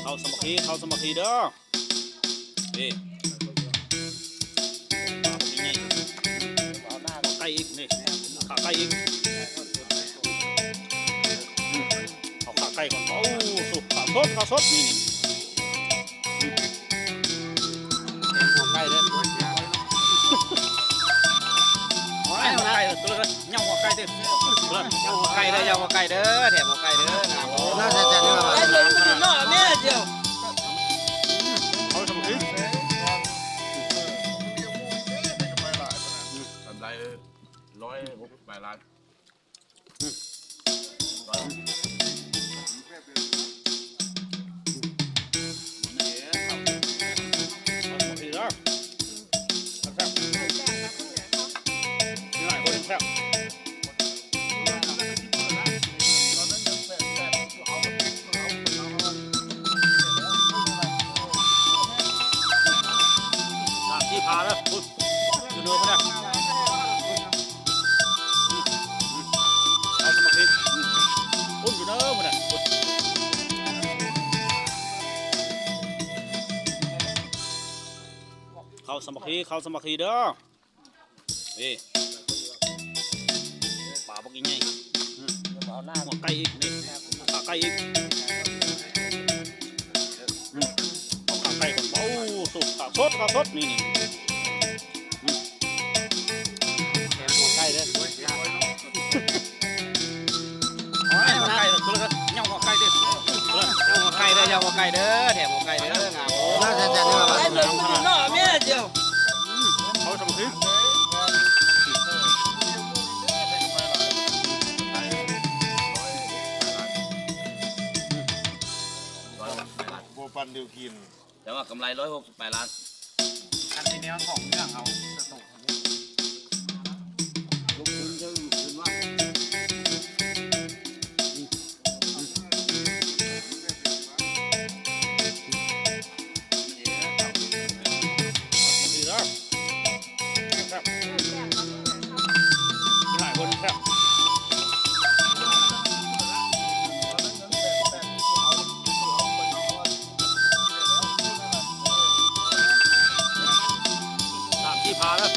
เข้าสมัครเด้อนี่ปลาเป็นไงไก่อีกนี่ขาไก่อีกเอาขาไก่ก่อนโอ้สุกขาสดนี่หัวไก่เด้อหัวไก่ตัวละย่างหัวไก่เด้อย่างหัวไก่เด้อย่างหัวไก่เด้อแถมหัวไก่เด้อน่าจะเนื้อมาแม่เจียวเอาสมุนทำไร168 ล้านที่พาแล้วดูเนื้อมาเอาสมัครอุ้มอยู่เนื้อมาเข้าสมัครเด้อนี่ปลาพวกนี้ไงหัวไก่อีกนี่ขาไก่อีกเอาขาไก่ก่อนโอ้สุกขาสดนี่หัวไก่เด้อหัวไก่ตัวละย่างหัวไก่เด้อแถมหัวไก่เด้อน่าจะเนื้อมาแม่เจียวเอาสมุนไพรปันเดียวกิน แต่ว่ากำไร168 ล้านอันนี้ของเรื่องเขาจะส่งลูกคุณจะคืนว่าหลายคนครับที่พาแล้ว